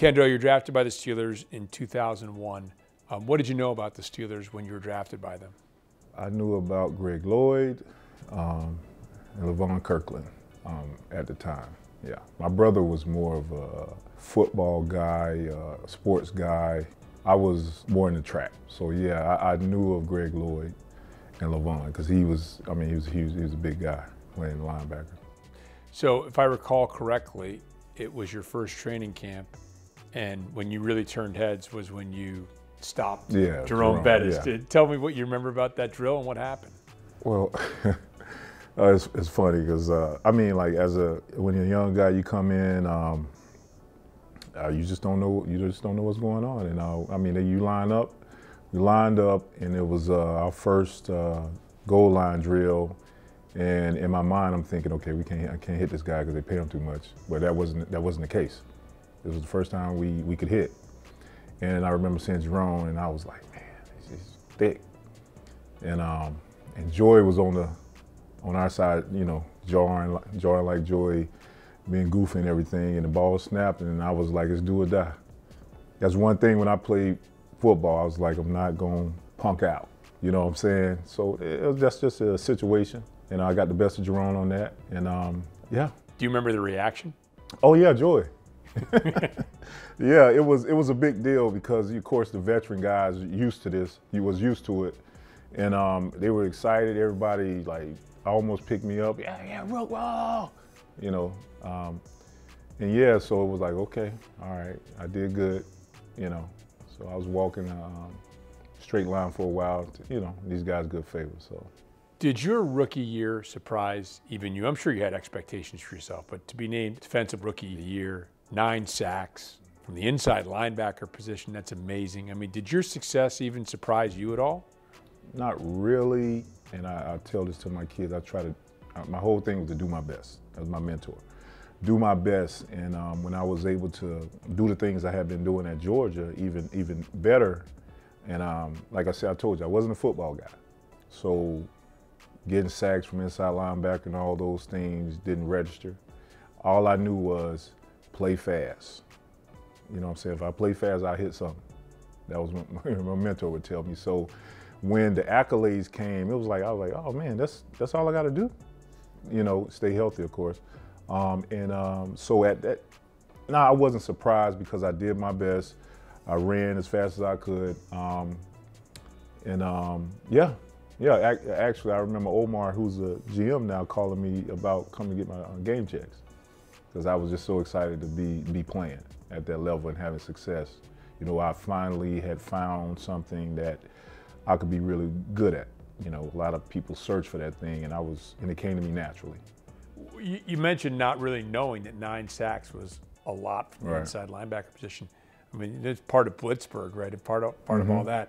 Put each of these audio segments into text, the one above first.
Kendall, you're drafted by the Steelers in 2001. What did you know about the Steelers when you were drafted by them? I knew about Greg Lloyd and Levon Kirkland at the time. Yeah, my brother was more of a football guy, sports guy. I was more in the track. So yeah, I knew of Greg Lloyd and Levon because he was a big guy playing linebacker. So if I recall correctly, it was your first training camp, and when you really turned heads was when you stopped Jerome Bettis. Yeah. Tell me what you remember about that drill and what happened. Well, it's funny because when you're a young guy, you come in, you just don't know what's going on. And you line up. We lined up, and it was our first goal line drill. And in my mind, I'm thinking, okay, I can't hit this guy because they pay him too much. But that wasn't the case. It was the first time we could hit. And I remember seeing Jerome, and I was like, man, he's thick. And Joy was on our side, jarring like Joy, being goofy and everything. And the ball snapped, and I was like, it's do or die. That's one thing when I played football. I was like, I'm not going to punk out. You know what I'm saying? So it was just a situation. And I got the best of Jerome on that, and yeah. Do you remember the reaction? Oh yeah, Joy. Yeah, it was a big deal because of course the veteran guys used to this. He was used to it, and they were excited. Everybody like almost picked me up. Yeah, Rook, whoa, and yeah, so it was like okay, all right, I did good, So I was walking straight line for a while. These guys good favors, so. Did your rookie year surprise even you? I'm sure you had expectations for yourself, but to be named Defensive Rookie of the Year, 9 sacks from the inside linebacker position, that's amazing. I mean, did your success even surprise you at all? Not really, and I tell this to my kids. My whole thing was to do my best. That was my mentor. Do my best, and when I was able to do the things I had been doing at Georgia, even better, and like I said, I told you, I wasn't a football guy. So getting sacks from inside linebacker and all those things didn't register. All I knew was play fast. You know what I'm saying? If I play fast, I hit something. That was my mentor would tell me. So when the accolades came, I was like, oh man, that's all I got to do. Stay healthy, of course. So at that, I wasn't surprised because I did my best. I ran as fast as I could. Yeah, actually, I remember Omar, who's a GM now, calling me about coming to get my game checks because I was just so excited to be playing at that level and having success. I finally had found something that I could be really good at. A lot of people search for that thing, and it came to me naturally. You mentioned not really knowing that 9 sacks was a lot from the Right. inside linebacker position. I mean, it's part of Blitzburg, right? Part of all that.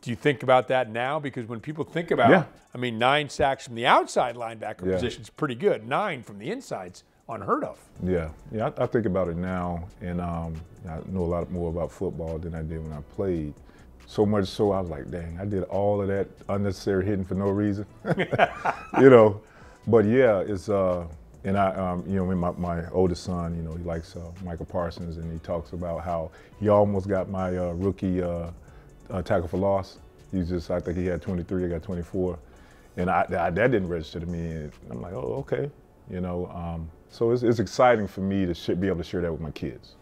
Do you think about that now? Because when people think about, 9 sacks from the outside linebacker position is pretty good. 9 from the inside's unheard of. Yeah, I think about it now, and I know a lot more about football than I did when I played. So much so, I was like, dang, I did all of that unnecessary hitting for no reason. But yeah, it's and my oldest son, he likes Michael Parsons, and he talks about how he almost got my rookie tackle for loss. I think he had 23, I got 24. And that didn't register to me. And I'm like, oh, okay. So it's exciting for me to be able to share that with my kids.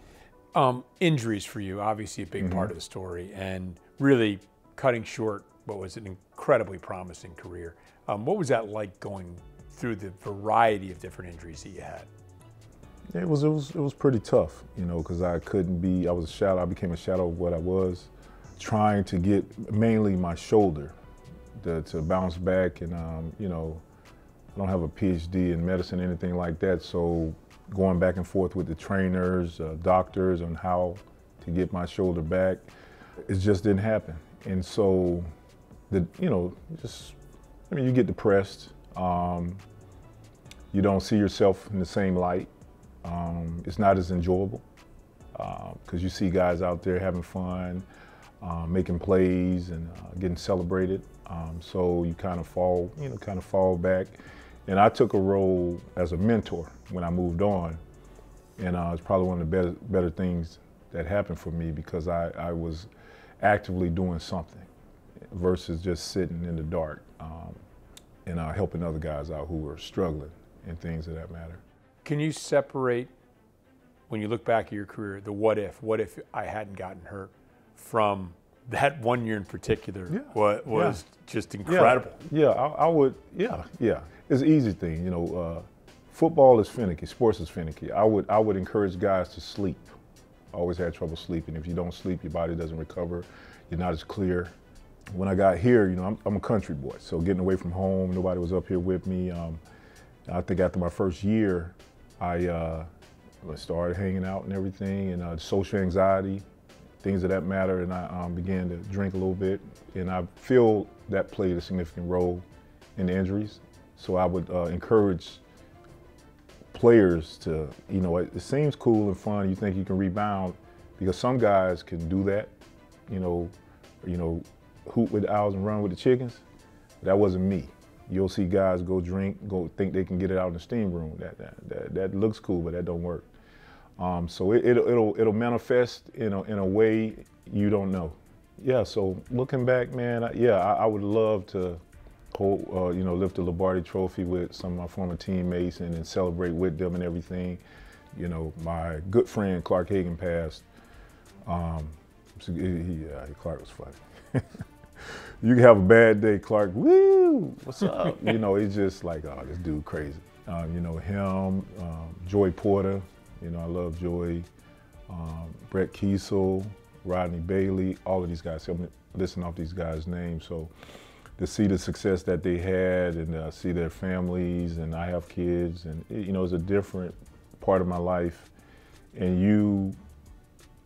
Injuries for you, obviously a big part of the story, and really cutting short what was an incredibly promising career. What was that like going through the variety of different injuries that you had? It was pretty tough, because I was a shadow. I became a shadow of what I was. Trying to get mainly my shoulder to bounce back, and I don't have a PhD in medicine or anything like that, so going back and forth with the trainers, doctors on how to get my shoulder back, it just didn't happen. And so you get depressed. You don't see yourself in the same light. It's not as enjoyable because you see guys out there having fun, making plays and getting celebrated. So you kind of fall back. And I took a role as a mentor when I moved on, and it's probably one of the better things that happened for me because I was actively doing something versus just sitting in the dark and helping other guys out who were struggling and things of that matter. Can you separate, when you look back at your career, the what if I hadn't gotten hurt, from that 1 year in particular? Yeah. was just incredible. Yeah, I would, yeah. It's an easy thing, you know. Football is finicky, sports is finicky. I would encourage guys to sleep. I always had trouble sleeping. If you don't sleep, your body doesn't recover. You're not as clear. When I got here, you know, I'm a country boy, so getting away from home, nobody was up here with me. I think after my first year, I started hanging out and everything, and social anxiety, things of that matter, and I began to drink a little bit, and I feel that played a significant role in the injuries. So I would encourage players to, you know, it seems cool and fun, you think you can rebound, because some guys can do that, you know, hoop with the owls and run with the chickens. That wasn't me. You'll see guys go drink, go think they can get it out in the steam room. That looks cool, but that don't work. So it'll manifest in a way you don't know. Yeah. So looking back, man, I would love to hold, lift the Lombardi Trophy with some of my former teammates and then celebrate with them and everything. You know, my good friend Clark Hagan passed. Clark was funny. You can have a bad day, Clark. Woo! What's up? You know, it's just like, oh, this dude crazy. You know, him, Joy Porter. You know, I love Joy. Brett Kiesel, Rodney Bailey, all of these guys. I'm listing off these guys' names. So to see the success that they had and see their families, and I have kids, and you know, it's a different part of my life. And you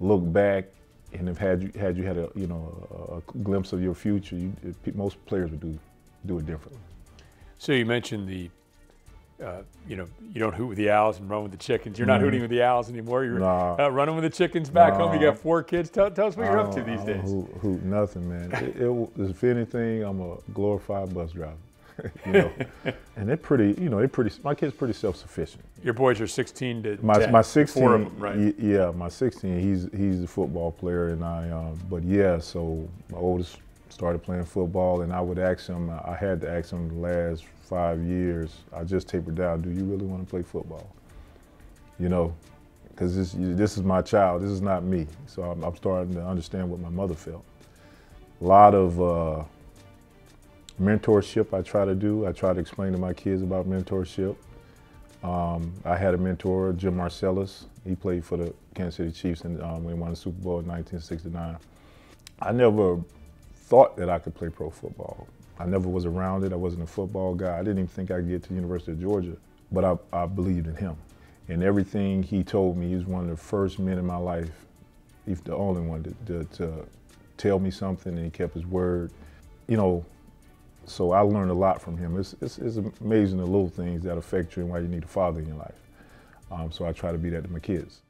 look back, and if had you had a glimpse of your future, most players would do it differently. So you mentioned the, you don't hoot with the owls and run with the chickens. You're not hooting with the owls anymore. You're running with the chickens back home. You got 4 kids. Tell us what you're up to these days. I don't hoot nothing, man. If anything, I'm a glorified bus driver. You know, and they're pretty. You know, my kid's pretty self-sufficient. Your boys are 16 to 10. My 16, 4 of them, right? Yeah, my 16. He's a football player, and but yeah. So my oldest started playing football, and I would ask him. I had to ask him the last 5 years. I just tapered down. Do you really want to play football? You know, because this is my child. This is not me. So I'm starting to understand what my mother felt. A lot of mentorship I try to do. I try to explain to my kids about mentorship. I had a mentor, Jim Marcellus. He played for the Kansas City Chiefs when they won the Super Bowl in 1969. I never thought that I could play pro football. I never was around it. I wasn't a football guy. I didn't even think I could get to the University of Georgia, but I believed in him. And everything he told me, he was one of the first men in my life, he's the only one to tell me something, and he kept his word. You know, so I learned a lot from him. It's amazing the little things that affect you and why you need a father in your life. So I try to be that to my kids.